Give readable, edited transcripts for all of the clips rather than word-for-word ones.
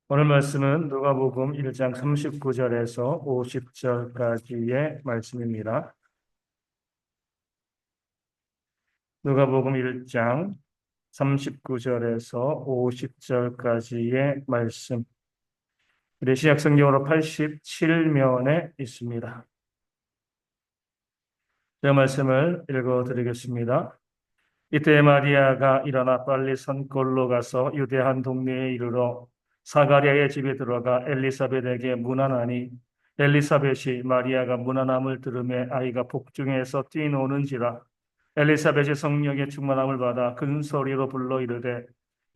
오늘 말씀은 누가복음 1장 39절에서 50절까지의 말씀입니다. 누가복음 1장 39절에서 50절까지의 말씀. 우리 신약 성경으로 87면에 있습니다. 그 말씀을 읽어 드리겠습니다. 이때 마리아가 일어나 빨리 산골로 가서 유대 한 동네에 이르러 사가랴의 집에 들어가 엘리사벳에게 문안하니 엘리사벳이 마리아가 문안함을 들으매 아이가 복중에서 뛰노는지라. 엘리사벳이 성령의 충만함을 받아 큰 소리로 불러 이르되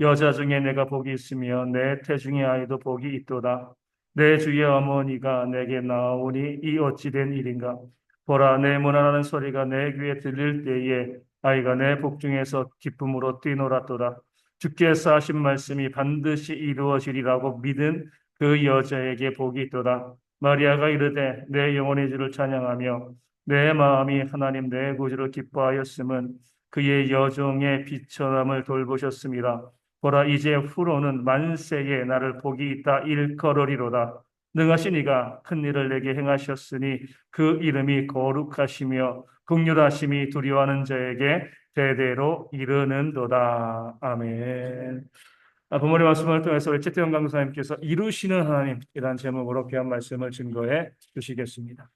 여자 중에 내가 복이 있으며 내 태중의 아이도 복이 있도다. 내 주의 어머니가 내게 나오니 이 어찌 된 일인가. 보라, 내 문안하는 소리가 내 귀에 들릴 때에 아이가 내 복중에서 기쁨으로 뛰놀았도다. 주께서 하신 말씀이 반드시 이루어지리라고 믿은 그 여자에게 복이 있도다. 마리아가 이르되 내 영혼의 주를 찬양하며 내 마음이 하나님 내 구주를 기뻐하였음은 그의 여종의 비천함을 돌보셨습니다. 보라, 이제 후로는 만세에 나를 복이 있다 일컬으리로다. 능하신 이가 큰 일을 내게 행하셨으니 그 이름이 거룩하시며 긍휼하심이 두려워하는 자에게 대대로 이르는도다. 아멘. 부모님 말씀을 통해서 외치태원 강사님께서 이루시는 하나님이라는 제목으로 귀한 말씀을 증거해 주시겠습니다.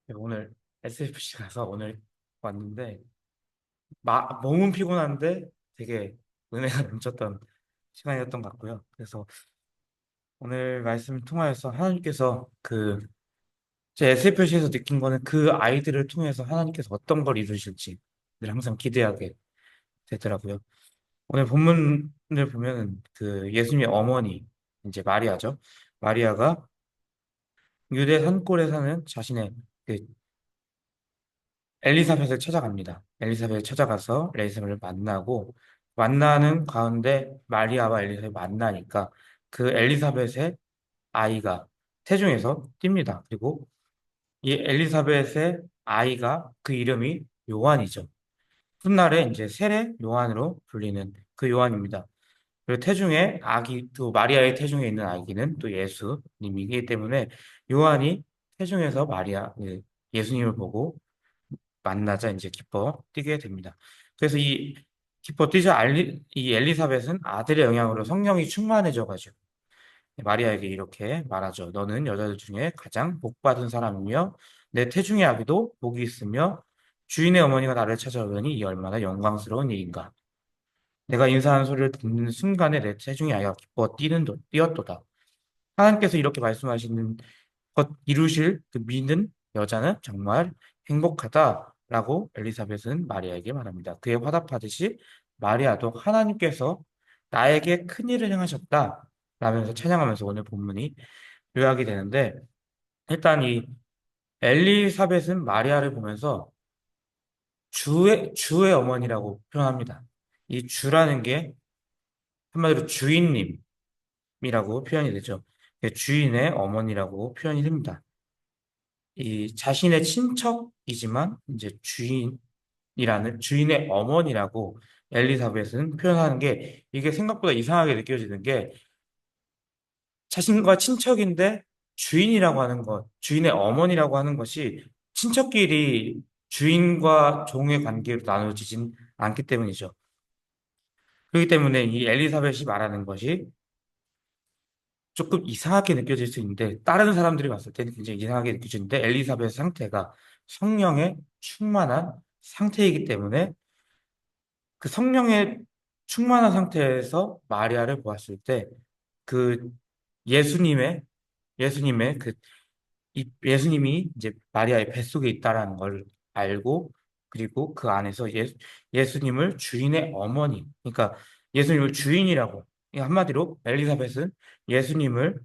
네, 오늘 SFC 가서 오늘 왔는데 몸은 피곤한데 되게 은혜가 넘쳤던 시간이었던 것 같고요. 그래서 오늘 말씀 통하여서 하나님께서 제 SFC에서 느낀 거는 그 아이들을 통해서 하나님께서 어떤 걸 이루실지 늘 항상 기대하게 되더라고요. 오늘 본문을 보면 그 예수님의 어머니 이제 마리아죠. 마리아가 유대 산골에 사는 자신의 그 엘리사벳을 찾아갑니다. 엘리사벳을 찾아가서 엘리사벳을 만나고 만나는 가운데 마리아와 엘리사벳이 만나니까 그 엘리사벳의 아이가 태중에서 뛵니다. 그리고 이 엘리사벳의 아이가 그 이름이 요한이죠. 훗날에 이제 세례 요한으로 불리는 그 요한입니다. 그리고 태중에 아기, 또 마리아의 태중에 있는 아기는 또 예수님이기 때문에 요한이 태중에서 예수님을 보고 만나자 이제 기뻐 뛰게 됩니다. 그래서 이 기뻐 뛰자 이 엘리사벳은 아들의 영향으로 성령이 충만해져가지고 마리아에게 이렇게 말하죠. 너는 여자들 중에 가장 복 받은 사람이며 내 태중의 아기도 복이 있으며 주인의 어머니가 나를 찾아오더니 이 얼마나 영광스러운 일인가. 내가 인사하는 소리를 듣는 순간에 내 태중의 아이가 기뻐 뛰었도다. 하나님께서 이렇게 말씀하시는 것 이루실 그 믿는 여자는 정말 행복하다라고 엘리사벳은 마리아에게 말합니다. 그에 화답하듯이 마리아도 하나님께서 나에게 큰 일을 행하셨다 라면서 찬양하면서 오늘 본문이 요약이 되는데 일단 이 엘리사벳은 마리아를 보면서 주의 어머니라고 표현합니다. 이 주라는 게 한마디로 주인님이라고 표현이 되죠. 주인의 어머니라고 표현이 됩니다. 이 자신의 친척이지만 이제 주인의 어머니라고 엘리사벳은 표현하는 게 이게 생각보다 이상하게 느껴지는 게 자신과 친척인데 주인이라고 하는 것, 주인의 어머니라고 하는 것이 친척끼리 주인과 종의 관계로 나눠지진 않기 때문이죠. 그렇기 때문에 이 엘리사벳이 말하는 것이 조금 이상하게 느껴질 수 있는데 다른 사람들이 봤을 때는 굉장히 이상하게 느껴지는데 엘리사벳 상태가 성령에 충만한 상태이기 때문에 그 성령에 충만한 상태에서 마리아를 보았을 때 그 예수님의 예수님의 예수님이 이제 마리아의 뱃속에 있다라는 걸 알고 그리고 그 안에서 예수님을 주인의 어머니 그러니까 예수님을 주인이라고 한마디로 엘리사벳은 예수님을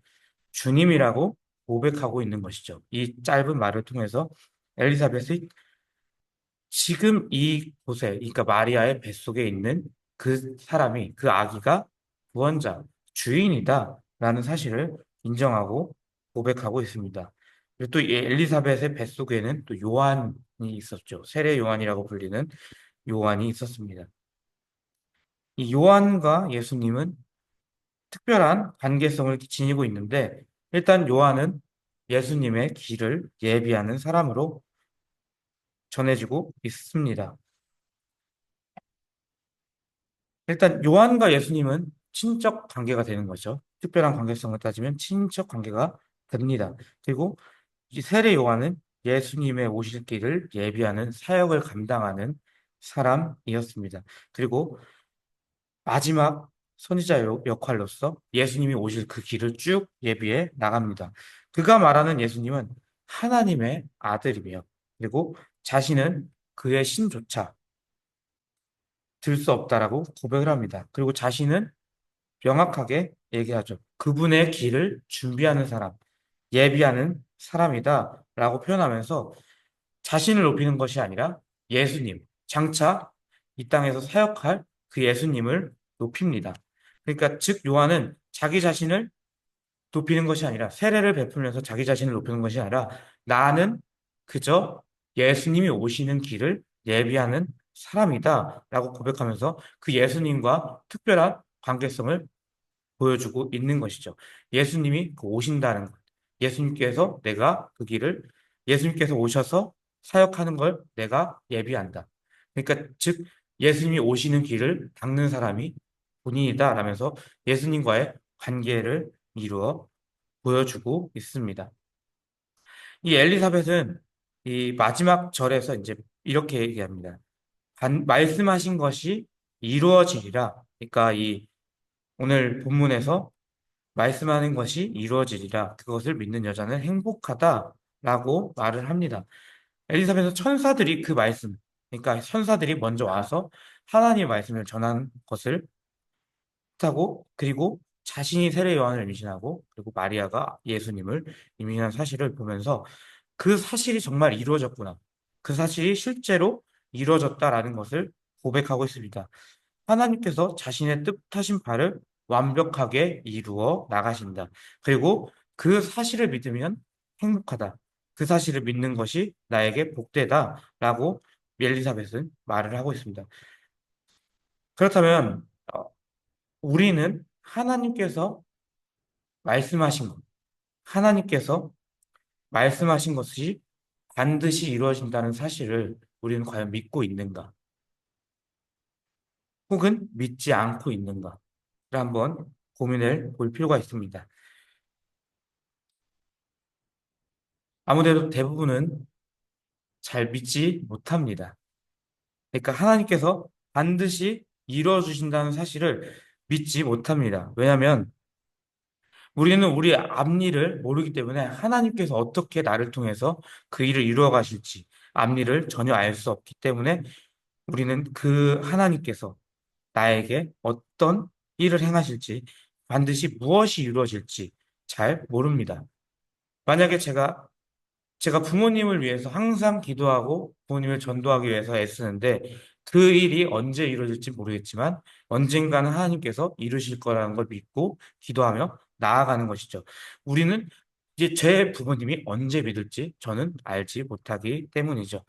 주님이라고 고백하고 있는 것이죠. 이 짧은 말을 통해서 엘리사벳이 지금 이곳에, 그러니까 마리아의 뱃속에 있는 그 사람이, 그 아기가 구원자, 주인이다라는 사실을 인정하고 고백하고 있습니다. 그리고 또 이 엘리사벳의 뱃속에는 또 요한이 있었죠. 세례 요한이라고 불리는 요한이 있었습니다. 이 요한과 예수님은 특별한 관계성을 지니고 있는데, 일단 요한은 예수님의 길을 예비하는 사람으로 전해지고 있습니다. 일단 요한과 예수님은 친척 관계가 되는 거죠. 특별한 관계성을 따지면 친척 관계가 됩니다. 그리고 이 세례 요한은 예수님의 오실 길을 예비하는 사역을 감당하는 사람이었습니다. 그리고 마지막 선지자 역할로서 예수님이 오실 그 길을 쭉 예비해 나갑니다. 그가 말하는 예수님은 하나님의 아들이며, 그리고 자신은 그의 신조차 들 수 없다라고 고백을 합니다. 그리고 자신은 명확하게 얘기하죠. 그분의 길을 준비하는 사람, 예비하는 사람이다라고 표현하면서 자신을 높이는 것이 아니라 예수님, 장차 이 땅에서 사역할 그 예수님을 높입니다. 그러니까 즉 요한은 자기 자신을 높이는 것이 아니라, 세례를 베풀면서 자기 자신을 높이는 것이 아니라, 나는 그저 예수님이 오시는 길을 예비하는 사람이다라고 고백하면서 그 예수님과 특별한 관계성을 보여주고 있는 것이죠. 예수님이 오신다는 것. 예수님께서 내가 그 길을, 예수님께서 오셔서 사역하는 걸 내가 예비한다. 그러니까 즉 예수님이 오시는 길을 닦는 사람이 본인이다라면서 예수님과의 관계를 이루어 보여주고 있습니다. 이 엘리사벳은 이 마지막 절에서 이제 이렇게 얘기합니다. 말씀하신 것이 이루어지리라. 그러니까 이 오늘 본문에서 말씀하는 것이 이루어지리라. 그것을 믿는 여자는 행복하다라고 말을 합니다. 엘리사벳은 천사들이 그 말씀, 그러니까 천사들이 먼저 와서 하나님의 말씀을 전한 것을 하고, 그리고 자신이 세례 요한을 임신하고, 그리고 마리아가 예수님을 임신한 사실을 보면서 그 사실이 정말 이루어졌구나. 그 사실이 실제로 이루어졌다라는 것을 고백하고 있습니다. 하나님께서 자신의 뜻하신 바를 완벽하게 이루어 나가신다. 그리고 그 사실을 믿으면 행복하다. 그 사실을 믿는 것이 나에게 복되다라고 엘리사벳은 말을 하고 있습니다. 그렇다면 우리는 하나님께서 말씀하신 것, 하나님께서 말씀하신 것이 반드시 이루어진다는 사실을 우리는 과연 믿고 있는가? 혹은 믿지 않고 있는가를 한번 고민해 볼 필요가 있습니다. 아무래도 대부분은 잘 믿지 못합니다. 그러니까 하나님께서 반드시 이루어 주신다는 사실을 믿지 못합니다. 왜냐하면 우리는 우리 앞일을 모르기 때문에 하나님께서 어떻게 나를 통해서 그 일을 이루어 가실지 앞일을 전혀 알 수 없기 때문에 우리는 그 하나님께서 나에게 어떤 일을 행하실지, 반드시 무엇이 이루어질지 잘 모릅니다. 만약에 제가 부모님을 위해서 항상 기도하고 부모님을 전도하기 위해서 애쓰는데 그 일이 언제 이루어질지 모르겠지만 언젠가는 하나님께서 이루실 거라는 걸 믿고 기도하며 나아가는 것이죠. 우리는 이제 제 부모님이 언제 믿을지 저는 알지 못하기 때문이죠.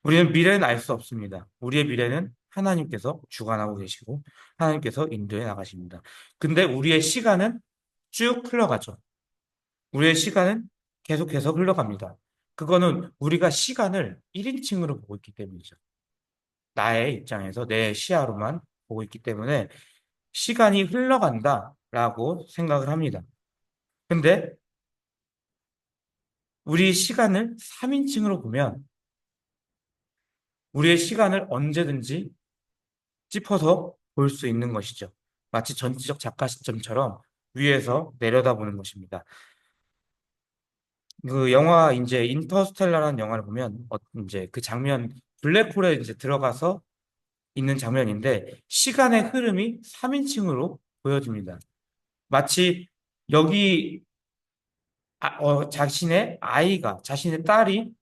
우리는 미래는 알 수 없습니다. 우리의 미래는 하나님께서 주관하고 계시고 하나님께서 인도해 나가십니다. 근데 우리의 시간은 쭉 흘러가죠. 우리의 시간은 계속해서 흘러갑니다. 그거는 우리가 시간을 1인칭으로 보고 있기 때문이죠. 나의 입장에서 내 시야로만 보고 있기 때문에 시간이 흘러간다라고 생각을 합니다. 근데 우리 시간을 3인칭으로 보면 우리의 시간을 언제든지 짚어서 볼 수 있는 것이죠. 마치 전지적 작가 시점처럼 위에서 내려다보는 것입니다. 그 영화 이제 인터스텔라라는 영화를 보면 이제 그 장면 블랙홀에 이제 들어가서 있는 장면인데 시간의 흐름이 3인칭으로 보여집니다. 마치 여기 자신의 아이가 자신의 딸이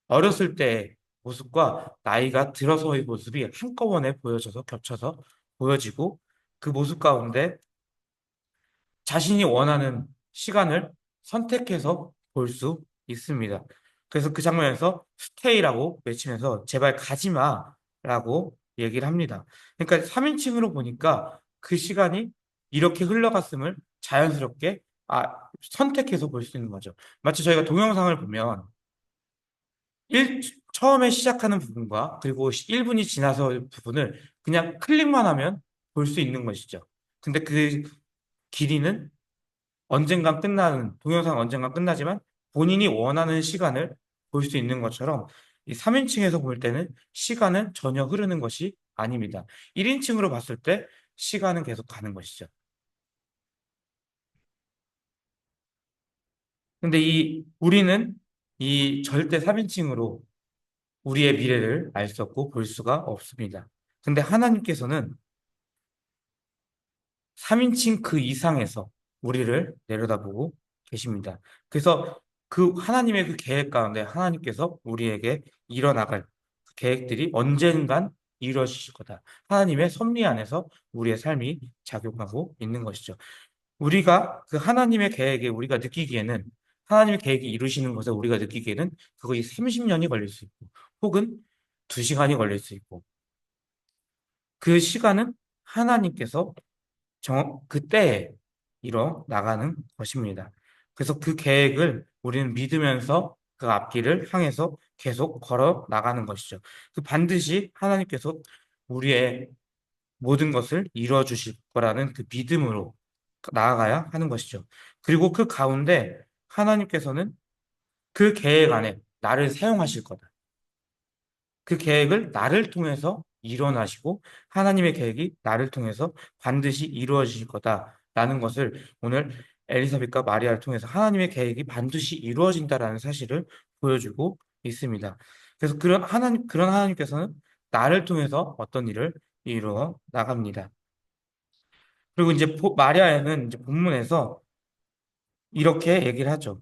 어렸을 때 모습과 나이가 들어서의 모습이 한꺼번에 보여져서 겹쳐서 보여지고 그 모습 가운데 자신이 원하는 시간을 선택해서 볼 수 있습니다. 그래서 그 장면에서 스테이라고 외치면서 제발 가지 마라고 얘기를 합니다. 그러니까 3인칭으로 보니까 그 시간이 이렇게 흘러갔음을 자연스럽게 선택해서 볼 수 있는 거죠. 마치 저희가 동영상을 보면 처음에 시작하는 부분과 그리고 1분이 지나서 부분을 그냥 클릭만 하면 볼 수 있는 것이죠. 근데 그 길이는 언젠간 끝나는, 동영상 언젠간 끝나지만 본인이 원하는 시간을 볼 수 있는 것처럼 이 3인칭에서 볼 때는 시간은 전혀 흐르는 것이 아닙니다. 1인칭으로 봤을 때 시간은 계속 가는 것이죠. 근데 우리는 이 절대 3인칭으로 우리의 미래를 알 수 없고 볼 수가 없습니다. 근데 하나님께서는 3인칭 그 이상에서 우리를 내려다보고 계십니다. 그래서 그 하나님의 그 계획 가운데 하나님께서 우리에게 이뤄나갈 그 계획들이 언젠간 이루어지실 거다. 하나님의 섭리 안에서 우리의 삶이 작용하고 있는 것이죠. 우리가 그 하나님의 계획에 우리가 느끼기에는 하나님의 계획이 이루시는 것에 우리가 느끼기에는 그것이 30년이 걸릴 수 있고 혹은 2시간이 걸릴 수 있고 그 시간은 하나님께서 그때에 일어 나가는 것입니다. 그래서 그 계획을 우리는 믿으면서 그 앞길을 향해서 계속 걸어 나가는 것이죠. 그 반드시 하나님께서 우리의 모든 것을 이루어 주실 거라는 그 믿음으로 나아가야 하는 것이죠. 그리고 그 가운데 하나님께서는 그 계획 안에 나를 사용하실 거다. 그 계획을 나를 통해서 일어나시고 하나님의 계획이 나를 통해서 반드시 이루어질 거다라는 것을 오늘 엘리사벳과 마리아를 통해서 하나님의 계획이 반드시 이루어진다라는 사실을 보여주고 있습니다. 그래서 그런 하나님께서는 나를 통해서 어떤 일을 이루어 나갑니다. 그리고 이제 마리아는 이제 본문에서 이렇게 얘기를 하죠.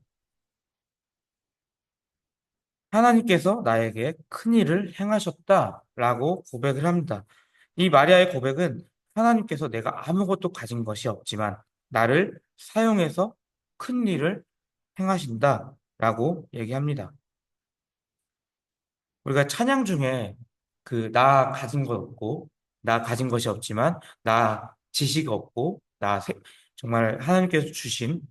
하나님께서 나에게 큰 일을 행하셨다라고 고백을 합니다. 이 마리아의 고백은 하나님께서 내가 아무것도 가진 것이 없지만 나를 사용해서 큰 일을 행하신다라고 얘기합니다. 우리가 찬양 중에 그 나 가진 것 없고 나 가진 것이 없지만 나 지식 없고 정말 하나님께서 주신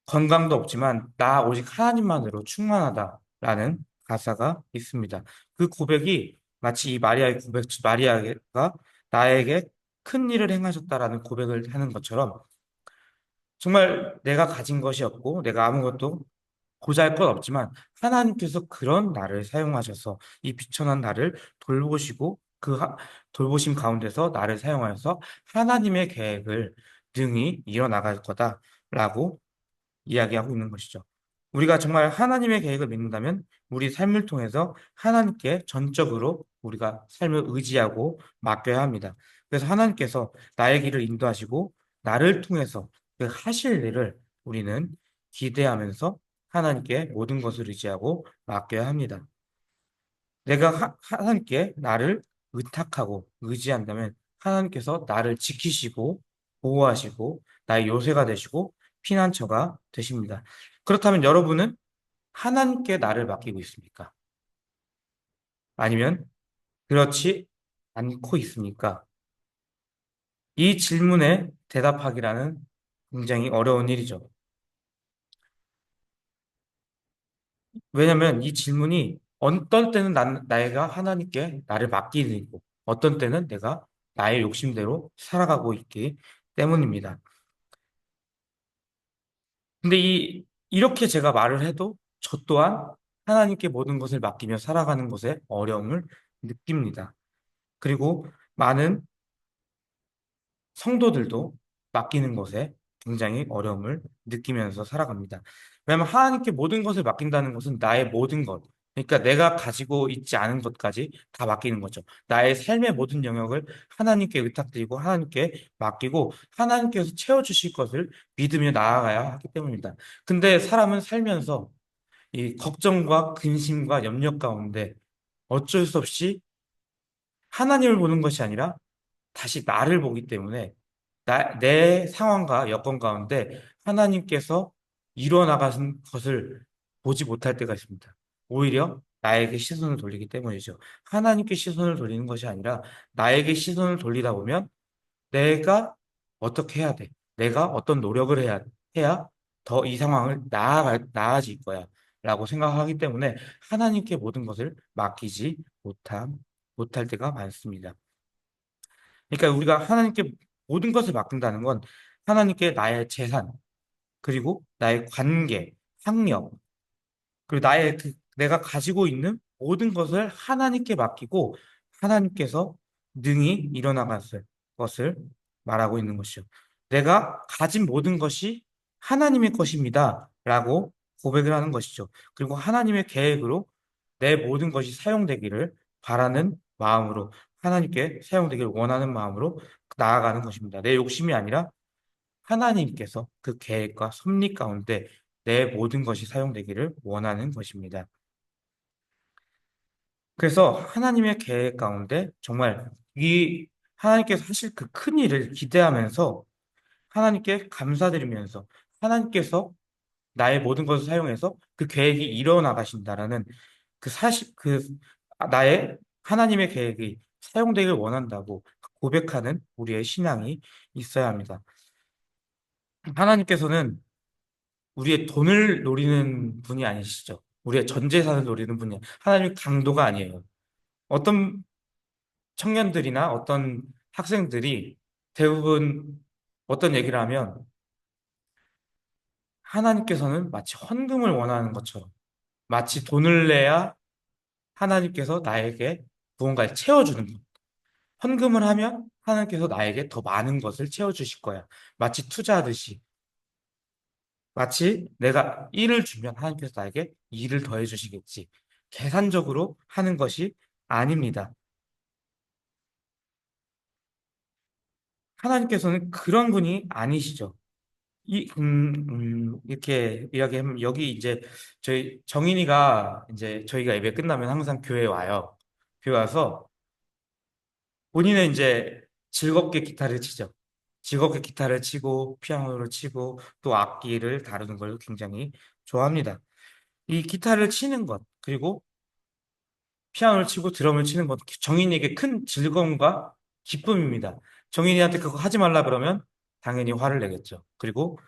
건강도 없지만 나 오직 하나님만으로 충만하다라는 가사가 있습니다. 그 고백이 마치 이 마리아의 고백, 마리아가 나에게 큰 일을 행하셨다라는 고백을 하는 것처럼 정말 내가 가진 것이 없고 내가 아무것도 보잘 것 없지만 하나님께서 그런 나를 사용하셔서 이 비천한 나를 돌보시고 돌보심 가운데서 나를 사용하여서 하나님의 계획을 능히 이뤄나갈 거다라고 이야기하고 있는 것이죠. 우리가 정말 하나님의 계획을 믿는다면 우리 삶을 통해서 하나님께 전적으로 우리가 삶을 의지하고 맡겨야 합니다. 그래서 하나님께서 나의 길을 인도하시고 나를 통해서 그 하실 일을 우리는 기대하면서 하나님께 모든 것을 의지하고 맡겨야 합니다. 내가 하나님께 나를 의탁하고 의지한다면 하나님께서 나를 지키시고 보호하시고 나의 요새가 되시고 피난처가 되십니다. 그렇다면 여러분은 하나님께 나를 맡기고 있습니까? 아니면 그렇지 않고 있습니까? 이 질문에 대답하기라는 굉장히 어려운 일이죠. 왜냐하면 이 질문이 어떤 때는 내가 하나님께 나를 맡기는 일이고 어떤 때는 내가 나의 욕심대로 살아가고 있기 때문입니다. 근데 이렇게 제가 말을 해도 저 또한 하나님께 모든 것을 맡기며 살아가는 것에 어려움을 느낍니다. 그리고 많은 성도들도 맡기는 것에 굉장히 어려움을 느끼면서 살아갑니다. 왜냐하면 하나님께 모든 것을 맡긴다는 것은 나의 모든 것, 그러니까 내가 가지고 있지 않은 것까지 다 맡기는 거죠. 나의 삶의 모든 영역을 하나님께 의탁드리고 하나님께 맡기고 하나님께서 채워주실 것을 믿으며 나아가야 하기 때문입니다. 근데 사람은 살면서 이 걱정과 근심과 염려 가운데 어쩔 수 없이 하나님을 보는 것이 아니라 다시 나를 보기 때문에 내 상황과 여건 가운데 하나님께서 이뤄나가신 것을 보지 못할 때가 있습니다. 오히려 나에게 시선을 돌리기 때문이죠. 하나님께 시선을 돌리는 것이 아니라 나에게 시선을 돌리다 보면 내가 어떻게 해야 돼? 내가 어떤 노력을 해야 더 이 상황을 나아질 거야. 라고 생각하기 때문에 하나님께 모든 것을 맡기지 못할 때가 많습니다. 그러니까 우리가 하나님께 모든 것을 맡긴다는 건 하나님께 나의 재산, 그리고 나의 관계, 학력, 그리고 내가 가지고 있는 모든 것을 하나님께 맡기고 하나님께서 능히 일어나갈 것을 말하고 있는 것이죠. 내가 가진 모든 것이 하나님의 것입니다. 라고 고백을 하는 것이죠. 그리고 하나님의 계획으로 내 모든 것이 사용되기를 바라는 마음으로 하나님께 사용되기를 원하는 마음으로 나아가는 것입니다. 내 욕심이 아니라 하나님께서 그 계획과 섭리 가운데 내 모든 것이 사용되기를 원하는 것입니다. 그래서 하나님의 계획 가운데 정말 이 하나님께서 하실 그 큰 일을 기대하면서 하나님께 감사드리면서 하나님께서 나의 모든 것을 사용해서 그 계획이 이뤄나가신다라는 그 사실 나의 하나님의 계획이 사용되길 원한다고 고백하는 우리의 신앙이 있어야 합니다. 하나님께서는 우리의 돈을 노리는 분이 아니시죠. 우리의 전 재산을 노리는 분이 하나님의 강도가 아니에요. 어떤 청년들이나 어떤 학생들이 대부분 어떤 얘기를 하면 하나님께서는 마치 헌금을 원하는 것처럼 마치 돈을 내야 하나님께서 나에게 무언가를 채워주는 것. 헌금을 하면 하나님께서 나에게 더 많은 것을 채워주실 거야. 마치 투자하듯이. 마치 내가 1을 주면 하나님께서 나에게 2를 더해 주시겠지. 계산적으로 하는 것이 아닙니다. 하나님께서는 그런 분이 아니시죠. 이렇게 이야기하면 여기 이제 저희 정인이가 이제 저희가 예배 끝나면 항상 교회에 와요. 교회 와서 본인은 이제 즐겁게 기타를 치죠. 즐겁게 기타를 치고 피아노를 치고 또 악기를 다루는 걸 굉장히 좋아합니다. 이 기타를 치는 것 그리고 피아노를 치고 드럼을 치는 것 정인이에게 큰 즐거움과 기쁨입니다. 정인이한테 그거 하지 말라 그러면 당연히 화를 내겠죠. 그리고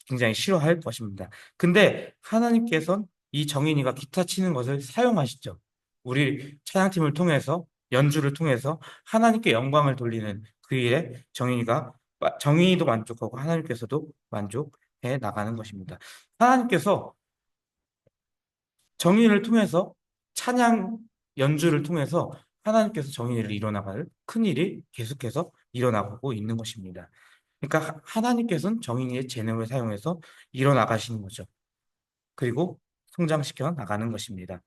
굉장히 싫어할 것입니다. 근데 하나님께서는 이 정인이가 기타 치는 것을 사용하시죠. 우리 찬양팀을 통해서 연주를 통해서 하나님께 영광을 돌리는 그 일에 정인이도 만족하고 하나님께서도 만족해 나가는 것입니다. 하나님께서 정인이를 통해서 찬양 연주를 통해서 하나님께서 정인이를 일어나갈 큰 일이 계속해서 일어나고 있는 것입니다. 그러니까 하나님께서는 정인이의 재능을 사용해서 일어나가시는 거죠. 그리고 성장시켜 나가는 것입니다.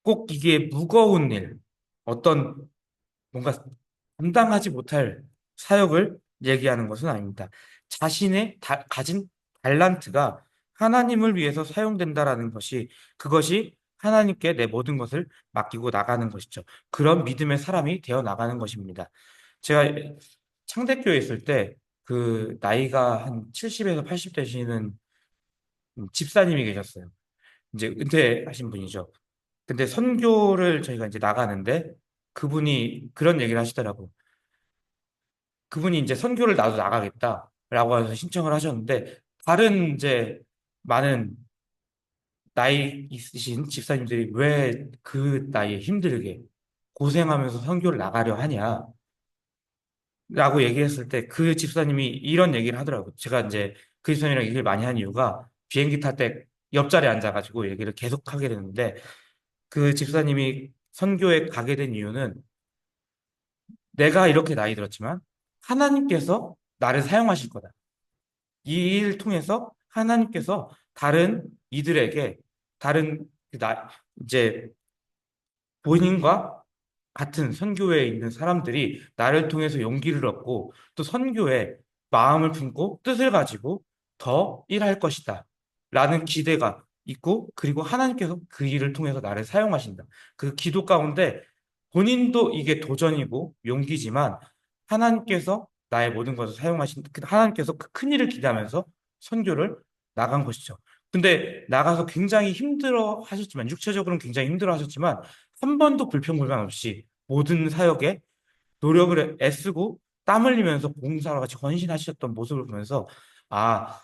꼭 이게 무거운 일, 어떤 뭔가 감당하지 못할 사역을 얘기하는 것은 아닙니다. 자신의 가진 달란트가 하나님을 위해서 사용된다라는 그것이 하나님께 내 모든 것을 맡기고 나가는 것이죠. 그런 믿음의 사람이 되어 나가는 것입니다. 제가 창대교회 있을 때 나이가 한 70에서 80 되시는 집사님이 계셨어요. 이제 은퇴하신 분이죠. 근데 선교를 저희가 이제 나가는데 그분이 그런 얘기를 하시더라고. 그분이 이제 선교를 나도 나가겠다라고 해서 신청을 하셨는데 다른 이제 많은 나이 있으신 집사님들이 왜 그 나이에 힘들게 고생하면서 선교를 나가려 하냐 라고 얘기했을 때 그 집사님이 이런 얘기를 하더라고요. 제가 이제 그 집사님이랑 얘기를 많이 한 이유가 비행기 탈 때 옆자리에 앉아가지고 얘기를 계속 하게 됐는데 그 집사님이 선교에 가게 된 이유는 내가 이렇게 나이 들었지만 하나님께서 나를 사용하실 거다. 이 일을 통해서 하나님께서 다른 이들에게 다른 이제 본인과 같은 선교회에 있는 사람들이 나를 통해서 용기를 얻고 또 선교에 마음을 품고 뜻을 가지고 더 일할 것이다. 라는 기대가 있고, 그리고 하나님께서 그 일을 통해서 나를 사용하신다. 그 기도 가운데 본인도 이게 도전이고 용기지만 하나님께서 나의 모든 것을 사용하신, 하나님께서 그 큰 일을 기대하면서 선교를 나간 것이죠. 근데 나가서 굉장히 힘들어 하셨지만, 육체적으로는 굉장히 힘들어 하셨지만, 한 번도 불평불만 없이 모든 사역에 노력을 애쓰고 땀 흘리면서 봉사와 같이 헌신하셨던 모습을 보면서, 아,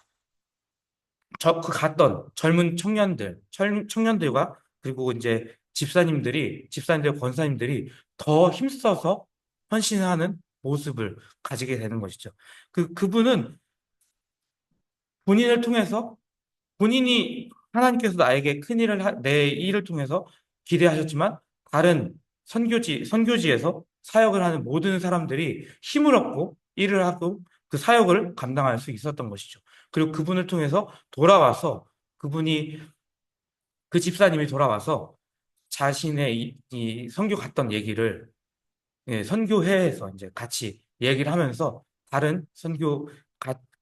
그 갔던 젊은 청년들과 그리고 이제 집사님들, 권사님들이 더 힘써서 헌신하는 모습을 가지게 되는 것이죠. 그분은 본인을 통해서 본인이 하나님께서 나에게 큰 일을, 내 일을 통해서 기대하셨지만 다른 선교지에서 사역을 하는 모든 사람들이 힘을 얻고 일을 하고 그 사역을 감당할 수 있었던 것이죠. 그리고 그분을 통해서 돌아와서 그분이 그 집사님이 돌아와서 자신의 이 선교 갔던 얘기를 선교회에서 이제 같이 얘기를 하면서 다른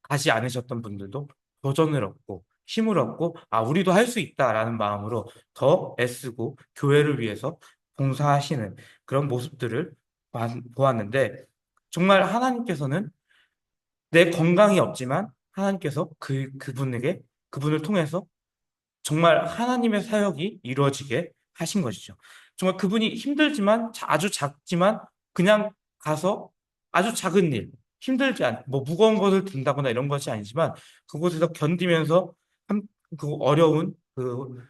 가지 않으셨던 분들도 도전을 얻고 힘을 얻고 아 우리도 할 수 있다라는 마음으로 더 애쓰고 교회를 위해서 봉사하시는 그런 모습들을 보았는데 정말 하나님께서는 내 건강이 없지만 하나님께서 그분을 통해서 정말 하나님의 사역이 이루어지게 하신 것이죠. 정말 그분이 힘들지만 아주 작지만 그냥 가서 아주 작은 일, 뭐 무거운 것을 든다거나 이런 것이 아니지만 그곳에서 견디면서 한, 그 어려운 그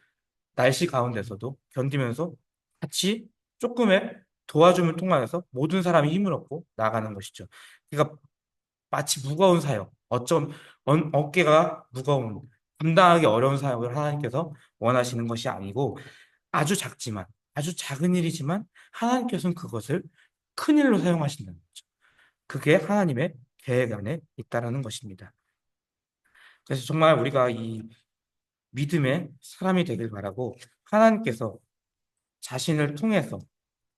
날씨 가운데서도 견디면서 같이 조금의 도와줌을 통하여서 모든 사람이 힘을 얻고 나가는 것이죠. 그러니까 마치 무거운 사역, 어깨가 무거운, 감당하기 어려운 사역을 하나님께서 원하시는 것이 아니고 아주 작지만, 아주 작은 일이지만 하나님께서는 그것을 큰 일로 사용하신다는 거죠. 그게 하나님의 계획 안에 있다라는 것입니다. 그래서 정말 우리가 이 믿음의 사람이 되길 바라고 하나님께서 자신을 통해서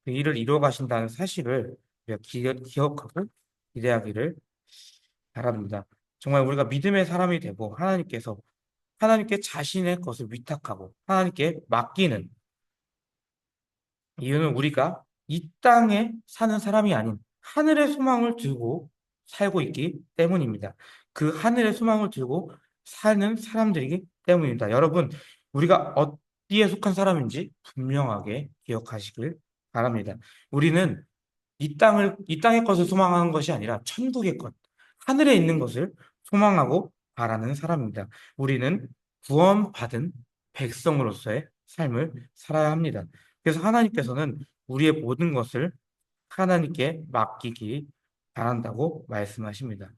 그 일을 이루어 가신다는 사실을 우리가 기억하고 기대하기를 바랍니다. 정말 우리가 믿음의 사람이 되고 하나님께 자신의 것을 위탁하고 하나님께 맡기는 이유는 우리가 이 땅에 사는 사람이 아닌 하늘의 소망을 들고 살고 있기 때문입니다. 그 하늘의 소망을 들고 사는 사람들이기 때문입니다. 여러분, 우리가 어디에 속한 사람인지 분명하게 기억하시길 바랍니다. 우리는 이 땅의 것을 소망하는 것이 아니라 천국의 것, 하늘에 있는 것을 소망하고 바라는 사람입니다. 우리는 구원받은 백성으로서의 삶을 살아야 합니다. 그래서 하나님께서는 우리의 모든 것을 하나님께 맡기기 바란다고 말씀하십니다.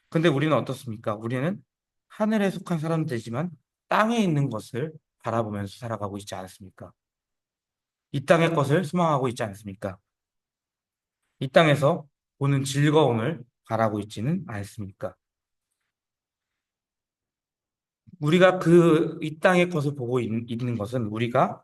근데 우리는 어떻습니까? 우리는 하늘에 속한 사람들이지만 땅에 있는 것을 바라보면서 살아가고 있지 않습니까? 이 땅의 것을 소망하고 있지 않습니까? 이 땅에서 보는 즐거움을 바라고 있지는 않습니까? 우리가 이 땅의 것을 보고 있는 것은 우리가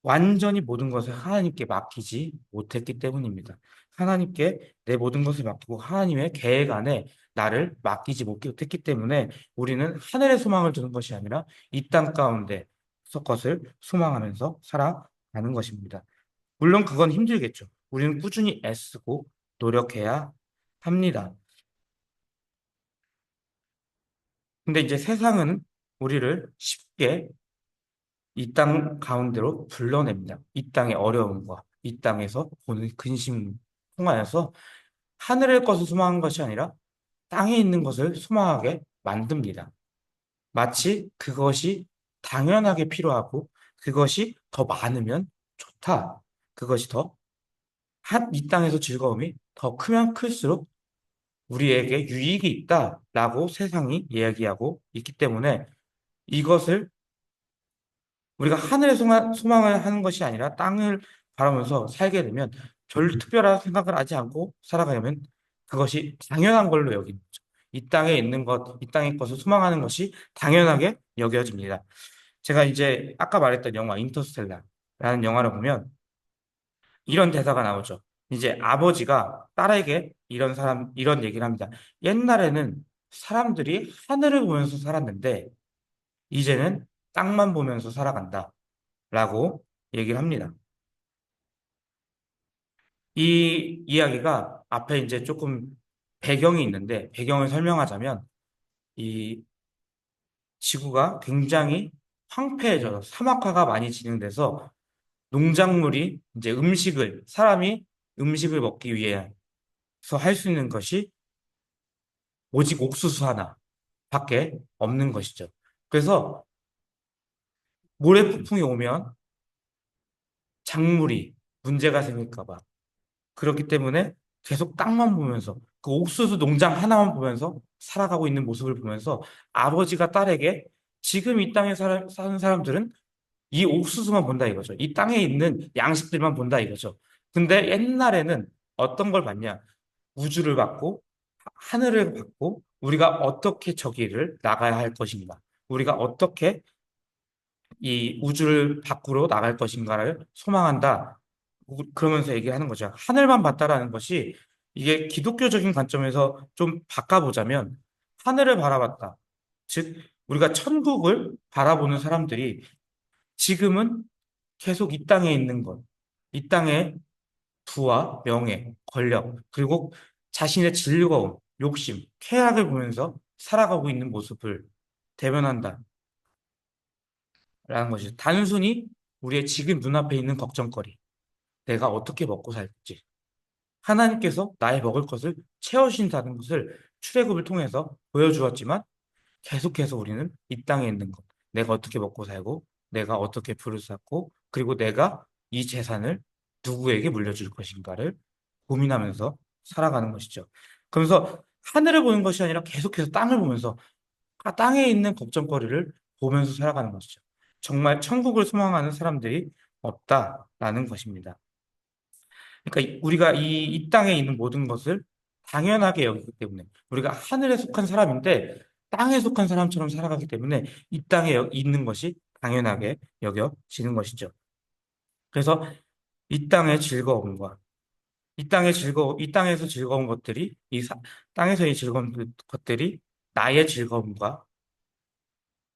완전히 모든 것을 하나님께 맡기지 못했기 때문입니다. 하나님께 내 모든 것을 맡기고 하나님의 계획 안에 나를 맡기지 못했기 때문에 우리는 하늘의 소망을 두는 것이 아니라 이 땅 가운데 것을 소망하면서 살아가는 것입니다. 물론 그건 힘들겠죠. 우리는 꾸준히 애쓰고 노력해야 합니다. 근데 이제 세상은 우리를 쉽게 이 땅 가운데로 불러냅니다. 이 땅의 어려움과 이 땅에서 보는 근심 통하여서 하늘의 것을 소망한 것이 아니라 땅에 있는 것을 소망하게 만듭니다. 마치 그것이 당연하게 필요하고 그것이 더 많으면 좋다. 그것이 이 땅에서 즐거움이 더 크면 클수록 우리에게 유익이 있다라고 세상이 이야기하고 있기 때문에 이것을 우리가 하늘의 소망을 하는 것이 아니라 땅을 바라면서 살게 되면 별 특별한 생각을 하지 않고 살아가면 그것이 당연한 걸로 여기는 거죠. 이 땅에 있는 것, 이 땅의 것을 소망하는 것이 당연하게 여겨집니다. 제가 이제 아까 말했던 영화 인터스텔라라는 영화를 보면 이런 대사가 나오죠. 이제 아버지가 딸에게 이런 얘기를 합니다. 옛날에는 사람들이 하늘을 보면서 살았는데 이제는 땅만 보면서 살아간다라고 얘기를 합니다. 이 이야기가 앞에 이제 조금 배경이 있는데 배경을 설명하자면 이 지구가 굉장히 황폐해져서 사막화가 많이 진행돼서 농작물이 이제 사람이 음식을 먹기 위해서 할 수 있는 것이 오직 옥수수 하나밖에 없는 것이죠. 그래서 모래폭풍이 오면 작물이 문제가 생길까 봐. 그렇기 때문에 계속 땅만 보면서 그 옥수수 농장 하나만 보면서 살아가고 있는 모습을 보면서 아버지가 딸에게 지금 이 땅에 사는 사람들은 이 옥수수만 본다 이거죠. 이 땅에 있는 양식들만 본다 이거죠. 근데 옛날에는 어떤 걸 봤냐? 우주를 봤고 하늘을 봤고 우리가 어떻게 저기를 나가야 할 것인가? 우리가 어떻게 이 우주를 밖으로 나갈 것인가를 소망한다. 그러면서 얘기하는 거죠. 하늘만 봤다라는 것이 이게 기독교적인 관점에서 좀 바꿔보자면 하늘을 바라봤다. 즉, 우리가 천국을 바라보는 사람들이 지금은 계속 이 땅에 있는 것, 이 땅의 부와 명예, 권력, 그리고 자신의 즐거움, 욕심, 쾌락을 보면서 살아가고 있는 모습을 대변한다. 라는 것이죠. 단순히 우리의 지금 눈앞에 있는 걱정거리, 내가 어떻게 먹고 살지, 하나님께서 나의 먹을 것을 채워주신다는 것을 출애굽을 통해서 보여주었지만 계속해서 우리는 이 땅에 있는 것, 내가 어떻게 먹고 살고, 내가 어떻게 부를 쌓고, 그리고 내가 이 재산을 누구에게 물려줄 것인가를 고민하면서 살아가는 것이죠. 그러면서 하늘을 보는 것이 아니라 계속해서 땅을 보면서 땅에 있는 걱정거리를 보면서 살아가는 것이죠. 정말 천국을 소망하는 사람들이 없다라는 것입니다. 그러니까 우리가 이 땅에 있는 모든 것을 당연하게 여기기 때문에 우리가 하늘에 속한 사람인데 땅에 속한 사람처럼 살아가기 때문에 이 땅에 있는 것이 당연하게 여겨지는 것이죠. 그래서 이 땅의 즐거움과 이 땅에서 즐거운 것들이 땅에서의 즐거운 것들이 나의 즐거움과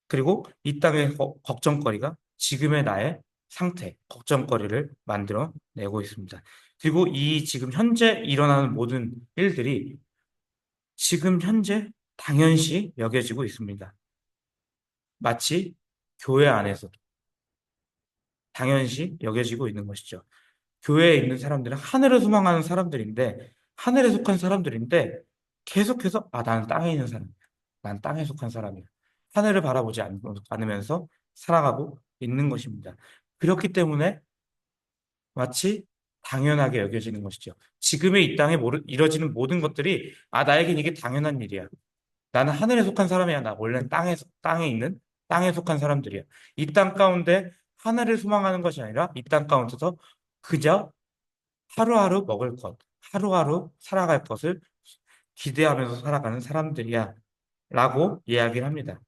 그리고 이 땅의 걱정거리가 지금의 나의 상태, 걱정거리를 만들어내고 있습니다. 그리고 이 지금 현재 일어나는 모든 일들이 지금 현재 당연시 여겨지고 있습니다. 마치 교회 안에서도 당연시 여겨지고 있는 것이죠. 교회에 있는 사람들은 하늘을 소망하는 사람들인데, 하늘에 속한 사람들인데, 계속해서, 나는 땅에 있는 사람이야. 난 땅에 속한 사람이야. 하늘을 바라보지 않으면서 살아가고 있는 것입니다. 그렇기 때문에 마치 당연하게 여겨지는 것이죠. 지금의 이 땅에 이뤄지는 모든 것들이, 나에겐 이게 당연한 일이야. 나는 하늘에 속한 사람이야. 나 원래는 땅에 속한 사람들이야. 이 땅 가운데 하늘을 소망하는 것이 아니라 이 땅 가운데서 그저 하루하루 먹을 것, 하루하루 살아갈 것을 기대하면서 살아가는 사람들이야. 라고 이야기를 합니다.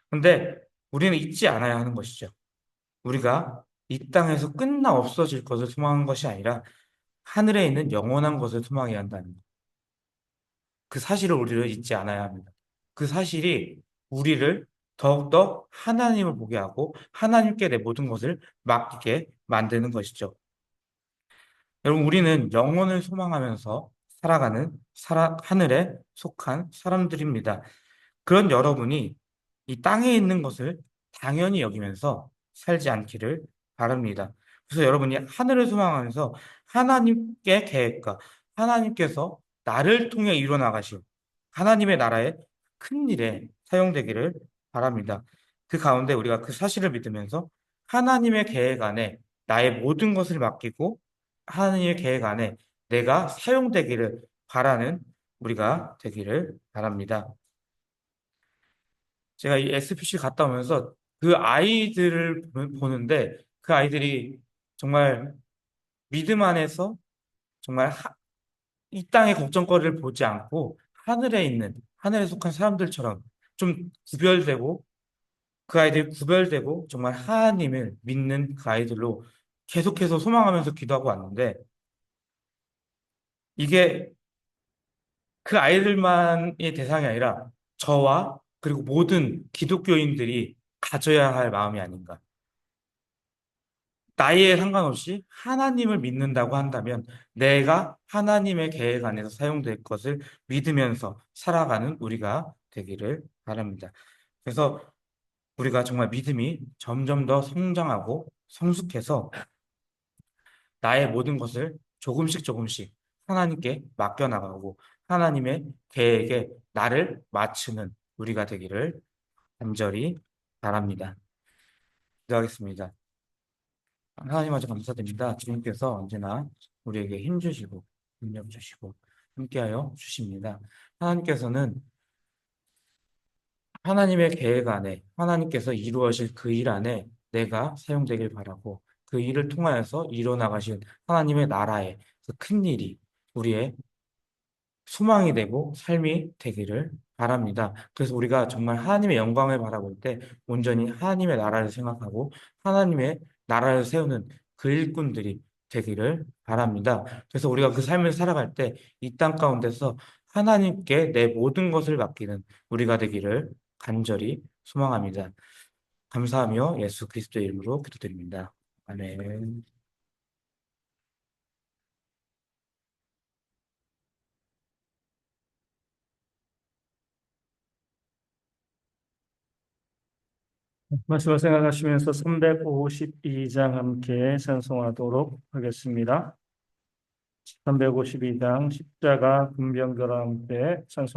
근데 우리는 잊지 않아야 하는 것이죠. 우리가 이 땅에서 끝나 없어질 것을 소망하는 것이 아니라 하늘에 있는 영원한 것을 소망해야 한다는 것. 그 사실을 우리를 잊지 않아야 합니다. 그 사실이 우리를 더욱더 하나님을 보게 하고 하나님께 내 모든 것을 맡기게 만드는 것이죠. 여러분, 우리는 영혼을 소망하면서 살아가는 하늘에 속한 사람들입니다. 그런 여러분이 이 땅에 있는 것을 당연히 여기면서 살지 않기를 바랍니다. 그래서 여러분이 하늘을 소망하면서 하나님께 계획과 하나님께서 나를 통해 이루어나가시오. 하나님의 나라의 큰 일에 사용되기를 바랍니다. 그 가운데 우리가 그 사실을 믿으면서 하나님의 계획 안에 나의 모든 것을 맡기고 하나님의 계획 안에 내가 사용되기를 바라는 우리가 되기를 바랍니다. 제가 이 SPC 갔다 오면서 그 아이들을 보는데 그 아이들이 정말 믿음 안에서 정말 이 땅의 걱정거리를 보지 않고 하늘에 속한 사람들처럼 좀 구별되고 그 아이들이 구별되고 정말 하나님을 믿는 그 아이들로 계속해서 소망하면서 기도하고 왔는데 이게 그 아이들만의 대상이 아니라 저와 그리고 모든 기독교인들이 가져야 할 마음이 아닌가. 나이에 상관없이 하나님을 믿는다고 한다면 내가 하나님의 계획 안에서 사용될 것을 믿으면서 살아가는 우리가 되기를 바랍니다. 그래서 우리가 정말 믿음이 점점 더 성장하고 성숙해서 나의 모든 것을 조금씩 조금씩 하나님께 맡겨나가고 하나님의 계획에 나를 맞추는 우리가 되기를 간절히 바랍니다. 기도하겠습니다. 하나님 아주 감사드립니다. 주님께서 언제나 우리에게 힘 주시고 능력 주시고 함께하여 주십니다. 하나님께서는 하나님의 계획 안에 하나님께서 이루어질 그 일 안에 내가 사용되길 바라고 그 일을 통하여서 이뤄나가신 하나님의 나라의 그 큰 일이 우리의 소망이 되고 삶이 되기를 바랍니다. 그래서 우리가 정말 하나님의 영광을 바라볼 때 온전히 하나님의 나라를 생각하고 하나님의 나라를 세우는 그 일꾼들이 되기를 바랍니다. 그래서 우리가 그 삶을 살아갈 때 이 땅 가운데서 하나님께 내 모든 것을 맡기는 우리가 되기를 간절히 소망합니다. 감사하며 예수 그리스도의 이름으로 기도드립니다. 아멘. 말씀을 생각하시면서 352장 함께 찬송하도록 하겠습니다. 352장 십자가 군병결함 때 찬송